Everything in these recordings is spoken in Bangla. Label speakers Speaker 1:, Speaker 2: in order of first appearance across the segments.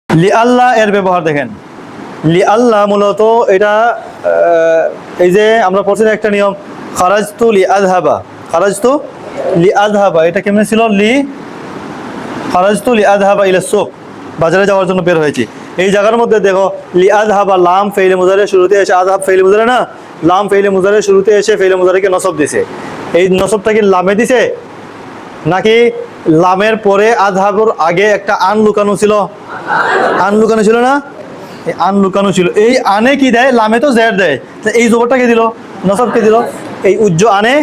Speaker 1: লি আল্লাহ এর ব্যবহার দেখেন। লি আল্লাহ মূলত এটা এই যে আমরা পড়ছি একটা নিয়ম, খারাজতু লি আযহাবা, খারাজতু লি আযহাবা, এটা কেমনে ছিল? খারাজতু লি আযহাবা ইলা সুক, বাজারে যাওয়ার জন্য বের হয়েছি। এই জায়গার মধ্যে দেখো লি আযহাবা লাম ফেইলে মুজারে শুরুতে এসে, আযহাব ফেইলে মুজারে না, লাম ফেইলে মুজারে শুরুতে এসে ফেইলে মুজারেকে নসব দিছে। এই নসবটা কি লামে দিছে নাকি লামের পরে আযহাবুর আগে একটা আন লুকানো ছিল? আন লুকানো ছিল না? এই আন লুকানো ছিল। এই আনে কি দেয়? লামে তো জের দেয়। এই জবরটাকে দিল, নসবকে দিল, এই উজ্জ আনে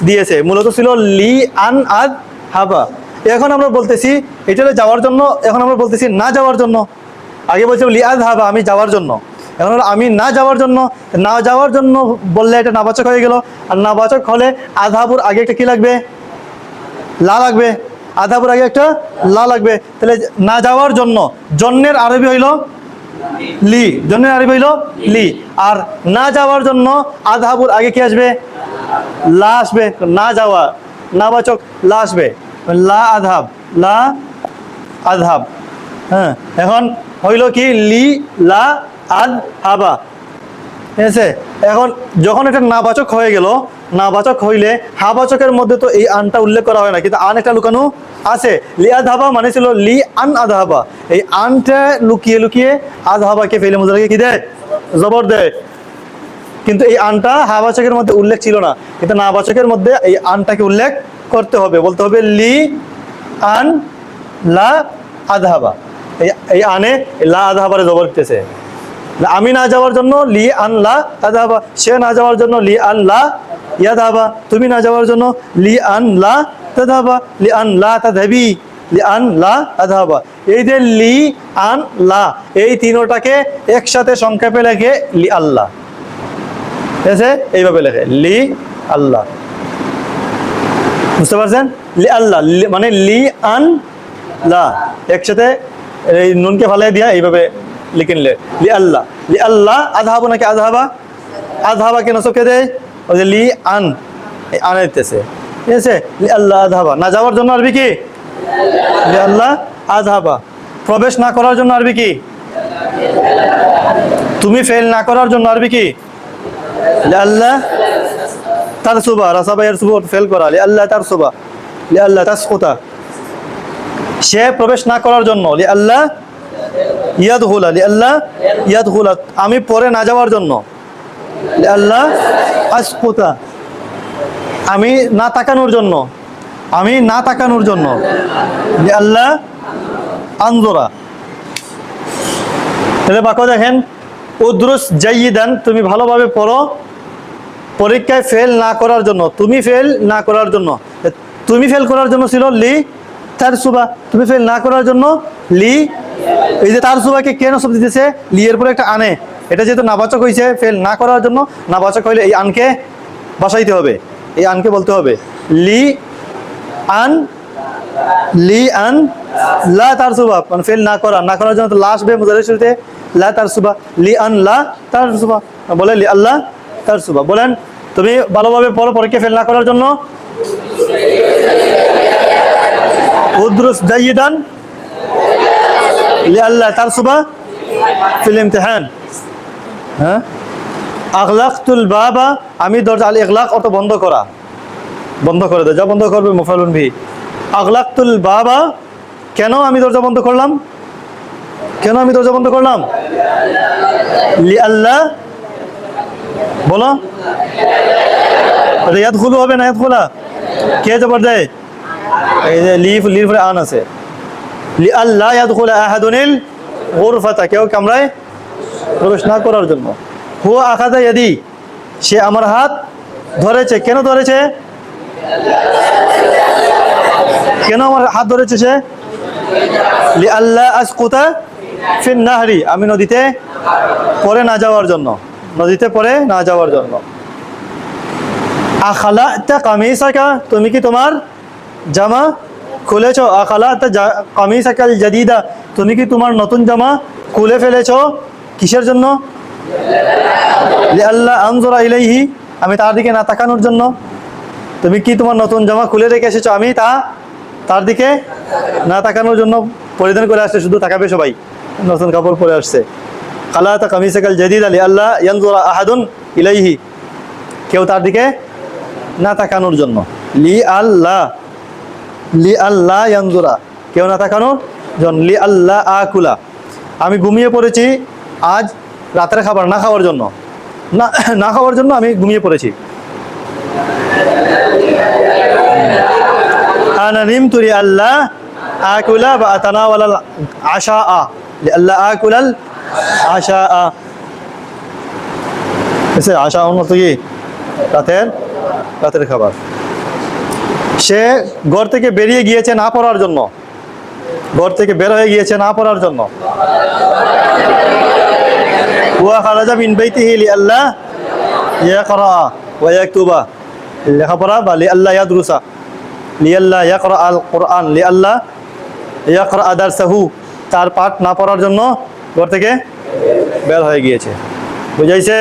Speaker 1: দিয়েছে। মূলত ছিল লি আন আদ হাবা। এখন আমরা বলতেছি এটা যাওয়ার জন্য, এখন আমরা বলতেছি না যাওয়ার জন্য। আগে বলছিলাম লি আদ হাবা, আমি যাওয়ার জন্য। এখন হলো আমি না যাওয়ার জন্য। না যাওয়ার জন্য বললে এটা নাবাচক হয়ে গেল। আর নাবাচক হলে আযহাবুর আগে একটা কি লাগবে? লা লাগবে। আযহাবুর আগে একটা লা লাগবে। তাহলে না যাওয়ার জন্য, জন্যের আরবি হইল লি, জন্যের আরবি হইল লি। আর না যাওয়ার জন্য আযহাবুর আগে কি আসবে? লা আসবে। না যাওয়া নাবাচক লা আসবে, লা আযহাব, লা আযহাব। হ্যাঁ, এখন হইল কি লি লা আযহাবা, ঠিক আছে? এখন যখন এটা নাবাচক হয়ে গেল, নাবাচক হইলে হাবাচকের মধ্যে তো এই আনটা উল্লেখ করা হয় না, কিন্তু আন একটা লুকানো আছে। লি আযহাবা মানে ছিল লি আন আযহাবা। এই আনটা লুকিয়ে লুকিয়ে আযহাবাকে ফেলে মুজারাকে কি দেয়? জবর দেয়। কিন্তু এই আনটা হাবাচকের মধ্যে উল্লেখ ছিল না, কিন্তু নাবাচকের মধ্যে এই আনটাকে উল্লেখ করতে হবে। বলতে হবে লি আন লা আযহাবা। এই আনে লা আযহাবারে জবর দিতেছে। আমি না যাওয়ার জন্য লি আন লা আযহাবা, সে না যাওয়ার জন্য লি আন লা ইয়াযহাবা, তুমি না যাওয়ার জন্য লি আন লা তাযহাবা, লি আন লা তাযহাবি, লি আন লা আযহাবা। এই যে লি আন লা, এই তিনটাকে একসাথে সংক্ষেপে লেখে লি আল্লাহ, ঠিক আছে? এইভাবে লেখে লি আল্লাহ, বুঝতে পারছেন? লি আল্লাহ মানে লি আন লা, একসাথে এই নুনকে ফালাই দিয়া এইভাবে লিখে নিলে লি আল্লাহ। লি আল্লাহ আযহাবু নাকি আযহাবা? আযহাবাকে নসবকে দেয় ওই যে লি আন, এই আন দিতেছে, ঠিক আছে? লি আল্লাহ আযহাবা। না যাওয়ার জন্য আরবি কি? লি আল্লাহ আযহাবা। প্রবেশ না করার জন্য আরবি কি? তুমি ফেল না করার জন্য আরবি কি? লি আল্লাহ তারসুবা, রাসাবা ইয়ারসুবু ফেল করা, লি আল্লাহ তারসুবা, লি আল্লাহ তাসকুতা। সে প্রবেশ না করার জন্য লি আল্লাহ ইয়াদখুলা, লি আল্লাহ ইয়াদখুলা। আমি পরে না যাওয়ার জন্য লি আল্লাহ আসকুতা। আমি না তাকানোর জন্য, আমি না তাকানোর জন্য লি আল্লাহ আনজুরা। তাহলে বাক্য দেখেন, উদরুস জাইয়িদান, তুমি ভালোভাবে পড়ো। পরীক্ষায় ফেল না করার জন্য, তুমি ফেল না করার জন্য, তুমি ফেল করার জন্য ছিল লি তারসুবা, তুমি ফেল না করার জন্য লি। এই যে তারসুবাকে কেন শব্দ দিতেছে? লি এর পরে একটা আনে, এটা যেহেতু নাবাচক হয়েছে ফেল না করার জন্য, নাবাচক হইলে এই আনকে বসাইতে হবে, এই আনকে বলতে হবে লি আন, লি আন লা তারসুবা, মানে ফেল না করা, না করার জন্য তো লা আসবে মুজারের শুরুতে, লা তারসুবা, লি আন লা তারসুবা। বলে লি আল্লাহ তারসুবা। বলেন তুমি ভালোভাবে পড়ো পরীক্ষা ফেল না করার জন্য। উদরুস জাইয়িদান লি আল্লাহ তারসুবা ফিল ইমতিহান। হ্যাঁ, আগলাকতুল বাবা, আমি দরজা, আল ইগলাক অর্থ বন্ধ করা, বন্ধ করে দেয়, যা বন্ধ করবে মুফালুন ভি। আগলাকতুল বাবা, কেন আমি দরজা বন্ধ করলাম? কেন আমি দরজা বন্ধ করলাম? লি আল্লাহ, বলো ইয়াদখুলু হবে না ইয়াদখুলা? কে জবর দেয়? এই যে লির পরে আন আছে। লি আল্লাহ ইয়াদখুলা আহাদুনিল গুরফাতা, কেউ কামরায় প্রবেশ না করার জন্য। হুয়া আখাযা ইয়াদি, সে আমার হাত ধরেছে। কেন ধরেছে? কেন আমার হাত ধরেছে সে? লি আল্লাহ আসকুতা ফিন নাহরি, আমি নদীতে পরে না যাওয়ার জন্য, নদীতে পরে না যাওয়ার জন্য। আখালাতা কামিসাকা, তুমি কি তোমার জামা খুলেছো? আখালাতা কামিসাকাল জাদিদা, তুমি কি তোমার নতুন জামা খুলে ফেলেছো? কিসের জন্য? লি আল্লাহ আনজুরা ইলাইহি, আমি তার দিকে না তাকানোর জন্য। তুমি কি তোমার নতুন জামা খুলে রেখে এসেছো, আমি তার দিকে না তাকানোর জন্য পরিধান করে আসলে শুধু তাকাবে সবাই। নতুন কাপড় পরে আসছে। খালাতা কামিসাকাল জাদিদ আলি আল্লাহ ইয়ানজুরা আহাদুন ইলাইহি, কেউ তার দিকে না তাকানোর জন্য। লি আল্লাহ ইয়ানজুরা, কেউ না তাকানোর জন্য। লি আল্লাহ আকুলা, আমি ঘুমিয়ে পড়েছি আজ রাতের খাবার না খাওয়ার জন্য, না খাওয়ার জন্য আমি ঘুমিয়ে পড়েছি। আনা নিমতু লি আল্লাহ আকুলা বা আতানাওয়ালাল আশা, লি আল্লাহ আকুলাল আশা। আশা অর্থ কি? রাতের খাবার। সে ঘর থেকে বেরিয়ে গিয়েছে না পড়ার জন্য, ঘর থেকে বের হয়ে গিয়েছে না পড়ার জন্য। ওয়া খারাজা মিন বাইতিহি লিআল্লা ইয়াকরা ওয়া ইয়াকতুবা, লেখাপড়া বা লিআল্লা ইয়াদরুসা, লিআল্লা ইয়াকরা আল কোরআন, লিআল্লা ইয়াকরা দারসাহু, তার পাঠ না পড়ার জন্য ঘর থেকে বের হয়ে গিয়েছে। বুঝাইছে?